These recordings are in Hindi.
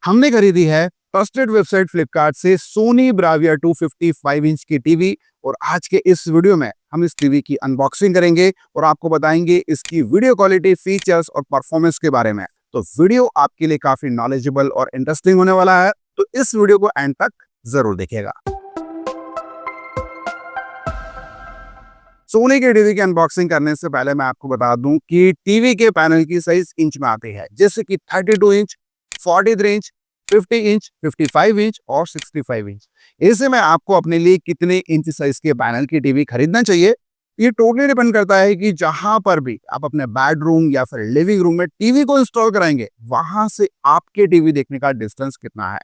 हमने खरीदी है ट्रस्टेड वेबसाइट फ्लिपकार्ट से सोनी ब्राविया 255 इंच की टीवी। और आज के इस वीडियो में हम इस टीवी की अनबॉक्सिंग करेंगे और आपको बताएंगे इसकी वीडियो क्वालिटी, फीचर्स और परफॉर्मेंस के बारे में। तो वीडियो आपके लिए काफी नॉलेजेबल और इंटरेस्टिंग होने वाला है, तो इस वीडियो को एंड तक जरूर देखिएगा। सोनी के टीवी की अनबॉक्सिंग करने से पहले मैं आपको बता दूं कि टीवी के पैनल की साइज इंच में आती है, जैसे कि 32 इंच, 43 इंच, 50 इंच, 55 इंच और 65 इंच। ऐसे में आपको अपने लिए कितने इंच साइज के पैनल की टीवी खरीदना चाहिए, ये टोटली डिपेंड करता है कि जहां पर भी आप अपने बेडरूम या फिर लिविंग रूम में टीवी को इंस्टॉल कराएंगे, वहां से आपके टीवी देखने का डिस्टेंस कितना है।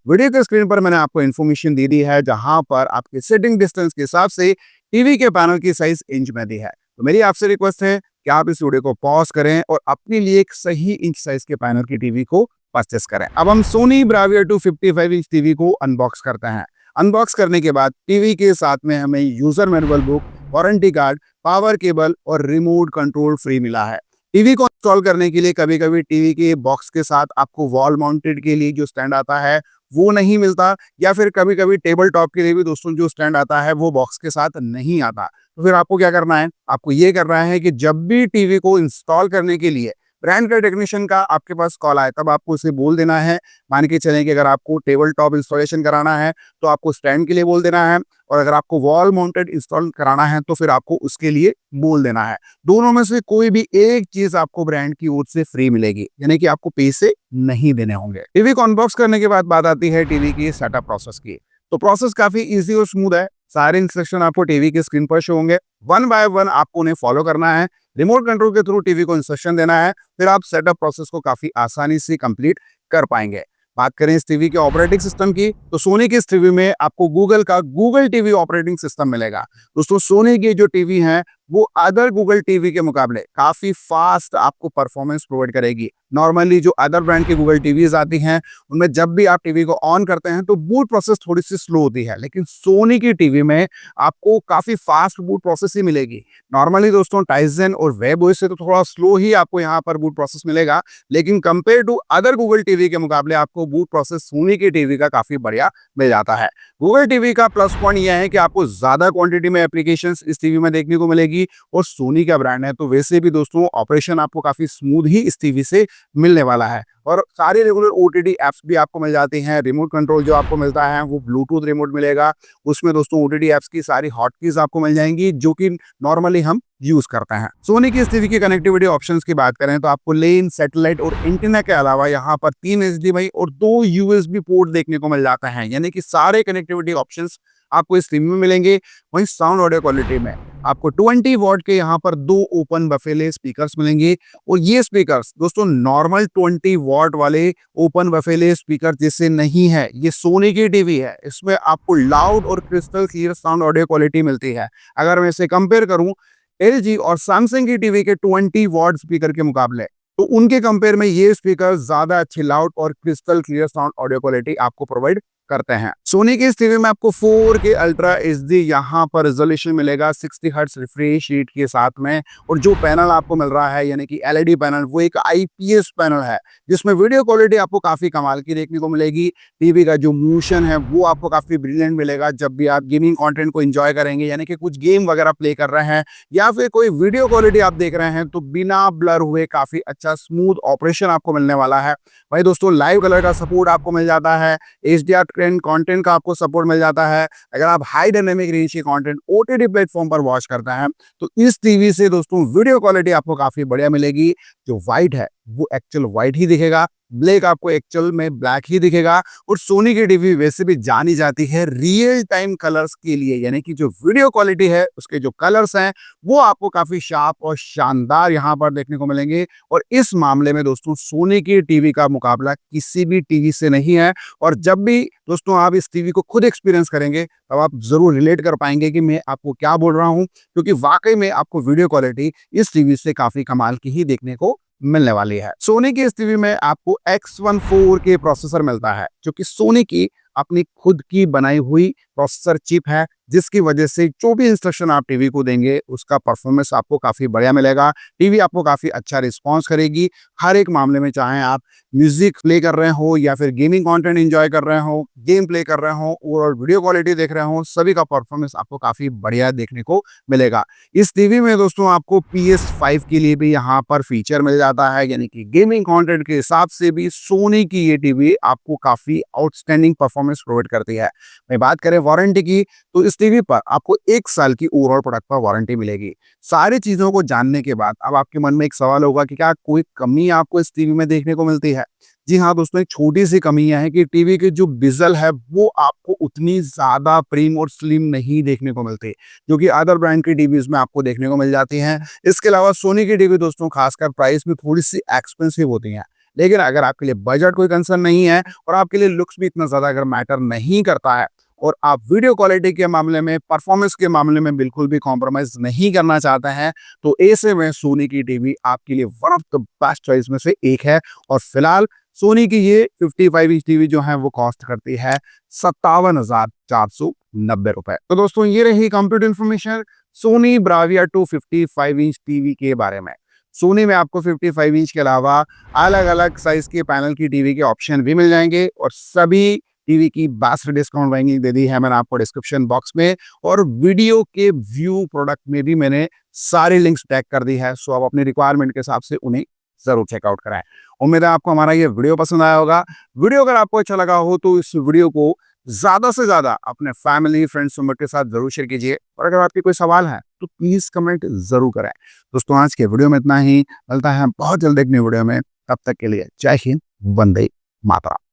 वीडियो के स्क्रीन पर मैंने आपको इन्फॉर्मेशन दी है, जहां पर आपके सिटिंग डिस्टेंस के हिसाब से टीवी के पैनल की साइज इंच में दी है। तो मेरी आपसे रिक्वेस्ट है कि आप इस वीडियो को पॉज करें और अपने लिए एक सही इंच साइज के पैनल की टीवी को परचेस करें। अब हम सोनी ब्राविया 255 इंच टीवी को अनबॉक्स करते हैं। अनबॉक्स करने के बाद टीवी के साथ में हमें user manual book, warranty card, power cable और रिमोट कंट्रोल फ्री मिला है। टीवी को इंस्टॉल करने के लिए कभी कभी टीवी के बॉक्स के साथ आपको वॉल माउंटेड के लिए जो स्टैंड आता है वो नहीं मिलता, या फिर कभी कभी टेबल टॉप के लिए भी दोस्तों जो स्टैंड आता है वो बॉक्स के साथ नहीं आता। तो फिर आपको क्या करना है, आपको ये करना है कि जब भी टीवी को इंस्टॉल करने के लिए ब्रांड का टेक्नीशियन का आपके पास कॉल आए, तब आपको उसे बोल देना है। मान के चलें कि अगर आपको टेबल टॉप इंस्टॉलेशन कराना है तो आपको स्टैंड के लिए बोल देना है, और अगर आपको वॉल माउंटेड इंस्टॉल कराना है तो फिर आपको उसके लिए बोल देना है। दोनों में से कोई भी एक चीज आपको ब्रांड की ओर से फ्री मिलेगी, यानी कि आपको पैसे नहीं देने होंगे। टीवी को अनबॉक्स करने के बाद बात आती है टीवी की सेटअप प्रोसेस की। तो प्रोसेस काफी इजी और स्मूथ है। सारे इंस्ट्रक्शन आपको टीवी की स्क्रीन पर शो होंगे। वन बाय वन आपको उन्हें फॉलो करना है। रिमोट कंट्रोल के थ्रू टीवी को इंस्ट्रक्शन देना है, फिर आप सेटअप प्रोसेस को काफी आसानी से कंप्लीट कर पाएंगे। बात करें इस टीवी के ऑपरेटिंग सिस्टम की, तो सोनी की इस टीवी में आपको गूगल का गूगल टीवी ऑपरेटिंग सिस्टम मिलेगा। दोस्तों, सोनी की जो टीवी है वो अदर गूगल टीवी के मुकाबले काफी फास्ट आपको परफॉर्मेंस प्रोवाइड करेगी। नॉर्मली जो अदर ब्रांड की गूगल टीवीज आती हैं उनमें जब भी आप टीवी को ऑन करते हैं तो बूट प्रोसेस थोड़ी सी स्लो होती है, लेकिन सोनी की टीवी में आपको काफी फास्ट बूट प्रोसेस ही मिलेगी। नॉर्मली दोस्तों टाइजन और वेब ओएस से तो थोड़ा स्लो ही आपको यहाँ पर बूट प्रोसेस मिलेगा, लेकिन compare to other Google TV के मुकाबले आपको बूट प्रोसेस सोनी की टीवी का काफी बढ़िया मिल जाता है। गूगल टीवी का प्लस पॉइंट यह है कि आपको ज्यादा क्वांटिटी में एप्लीकेशंस इस टीवी में देखने को मिलेगी, और सोनी का ब्रांड है तो वैसे भी दोस्तों ऑपरेशन आपको काफी स्मूथ ही इस टीवी से मिलने वाला है। और सारे रेगुलर ओटीटी एप्स भी आपको मिल जाती हैं। रिमोट कंट्रोल जो आपको मिलता है वो ब्लूटूथ रिमोट मिलेगा। उसमें दोस्तों ओटीटी एप्स की सारी हॉटकीज आपको मिल जाएंगी जो कि नॉर्मली हम यूज करते हैं। सोनी की इस टीवी की कनेक्टिविटी ऑप्शंस की बात करें तो आपको लेन, सैटेलाइट और इंटरनेट के अलावा यहाँ पर 3 HDMI और 2 USB पोर्ट देखने को मिल जाता है, यानी कि सारे कनेक्टिविटी ऑप्शंस आपको इस टीवी में मिलेंगे। वहीं साउंड ऑडियो क्वालिटी में आपको 20 वॉट के यहाँ पर 2 ओपन बफेले स्पीकर्स मिलेंगे, और ये स्पीकर्स दोस्तों नॉर्मल 20 वॉट वाले ओपन बफेले स्पीकर जैसे नहीं है। ये सोनी की टीवी है, इसमें आपको लाउड और crystal clear sound audio quality मिलती है। अगर मैं इसे कंपेयर करूं LG और सैमसंग की टीवी के 20 वॉट स्पीकर के मुकाबले, तो उनके कंपेयर में ये स्पीकर ज्यादा अच्छी लाउड और crystal clear sound audio quality आपको प्रोवाइड करते हैं। सोनी की इस टीवी में आपको 4K अल्ट्रा HD यहाँ पर रेजोल्यूशन मिलेगा 60 हर्ट्ज रिफ्रेश रेट के साथ में, और जो पैनल आपको मिल रहा है यानी कि LED पैनल, वो एक IPS पैनल है जिसमें वीडियो क्वालिटी आपको काफी कमाल की देखने को मिलेगी। टीवी का जो मोशन है वो आपको काफी ब्रिलियंट मिलेगा जब भी आप गेमिंग कंटेंट को एंजॉय करेंगे, यानी कि कुछ गेम वगैरह प्ले कर रहे हैं या फिर कोई वीडियो क्वालिटी आप देख रहे हैं तो बिना ब्लर हुए काफी अच्छा स्मूथ ऑपरेशन आपको मिलने वाला है। वही दोस्तों लाइव कलर का सपोर्ट आपको मिल जाता है, HDR कंटेंट का आपको सपोर्ट मिल जाता है। अगर आप हाई डायनेमिक रेंज के कंटेंट OTT प्लेटफॉर्म पर वॉच करते हैं तो इस टीवी से दोस्तों वीडियो क्वालिटी आपको काफी बढ़िया मिलेगी। जो व्हाइट है वो एक्चुअल व्हाइट ही दिखेगा, ब्लैक आपको एक्चुअल में ब्लैक ही दिखेगा। और सोनी की टीवी वैसे भी जानी जाती है रियल टाइम कलर्स के लिए, यानी कि जो वीडियो क्वालिटी है उसके जो कलर्स हैं वो आपको काफी शार्प और शानदार यहाँ पर देखने को मिलेंगे। और इस मामले में दोस्तों सोनी की टीवी का मुकाबला किसी भी टीवी से नहीं है। और जब भी दोस्तों आप इस टीवी को खुद एक्सपीरियंस करेंगे तब आप जरूर रिलेट कर पाएंगे कि मैं आपको क्या बोल रहा हूँ, क्योंकि वाकई में आपको वीडियो क्वालिटी इस टीवी से काफी कमाल की ही देखने को मिलने वाली है। सोनी की इस टीवी में आपको X1 4K प्रोसेसर मिलता है, जो कि सोनी की अपनी खुद की बनाई हुई प्रोसेसर चिप है। जिसकी वजह से जो भी इंस्ट्रक्शन आप टीवी को देंगे उसका परफॉर्मेंस आपको काफ़ी बढ़िया मिलेगा। टीवी आपको काफ़ी अच्छा रिस्पॉन्स करेगी हर एक मामले में, चाहे आप म्यूजिक प्ले कर रहे हो या फिर गेमिंग कंटेंट एंजॉय कर रहे हो, गेम प्ले कर रहे हो और वीडियो क्वालिटी देख रहे हो, सभी का परफॉर्मेंस आपको काफ़ी बढ़िया देखने को मिलेगा। इस टीवी में दोस्तों आपको PS5 के लिए भी यहाँ पर फीचर मिल जाता है, यानी कि गेमिंग कंटेंट के हिसाब से भी सोनी की ये टीवी आपको काफ़ी आउटस्टैंडिंग परफॉर्मेंस प्रोवाइड करती है। मैं बात करें वारंटी की, तो इस टीवी पर आपको 1 साल की ओवरऑल प्रोडक्ट पर वारंटी मिलेगी। सारी चीज़ों को जानने के बाद अब आपके मन में एक सवाल होगा कि क्या कोई कमी आपको इस टीवी में देखने को मिलती है? जी हाँ दोस्तों, एक छोटी-सी कमी यह है कि टीवी की जो बेज़ल है वो आपको उतनी ज़्यादा प्रीम और स्लिम नहीं देखने को मिलती, जो कि अदर ब्रांड की टीवीज़ में आपको देखने को मिल जाती हैं। इसके अलावा सोनी की टीवी दोस्तों खासकर प्राइस में थोड़ी-सी एक्सपेंसिव होती हैं। लेकिन अगर आपके लिए बजट कोई कंसर्न नहीं है और आपके लिए लुक्स भी इतना ज़्यादा अगर मैटर नहीं करता है और आप वीडियो क्वालिटी के मामले में, परफॉर्मेंस के मामले में बिल्कुल भी कॉम्प्रोमाइज़ नहीं करना चाहते हैं, तो ऐसे में सोनी की टीवी आपके लिए one of the best choice में से एक है। और फिलहाल सोनी की ये 55 इंच टीवी जो है वो कॉस्ट करती है 57,490 रुपए। तो दोस्तों ये रही complete information Sony Bravia 255 inch TV के बारे में। सोनी में आपको 55 इंच के अलावा अलग-अलग साइज के पैनल की टीवी के ऑप्शन भी मिल जाएंगे और सभी टीवी की बेस्ट डिस्काउंट रैंकिंग दे दी है मैंने आपको डिस्क्रिप्शन बॉक्स में, और वीडियो के व्यू प्रोडक्ट में भी मैंने सारी लिंक्स टैग कर दी है। सो आप अपनी रिक्वायरमेंट के हिसाब से उन्हें जरूर चेकआउट कराएं। उम्मीद है आपको हमारा ये वीडियो पसंद आया होगा। वीडियो अगर आपको अच्छा लगा हो तो इस वीडियो को ज्यादा से ज्यादा अपने फैमिली फ्रेंड्स मेंबर के साथ जरूर शेयर कीजिए, और अगर आपकी कोई सवाल है तो प्लीज कमेंट जरूर करें। दोस्तों आज के वीडियो में इतना ही, मिलता है बहुत जल्द एक नई वीडियो में, तब तक के लिए जय हिंद, वंदे मातरम।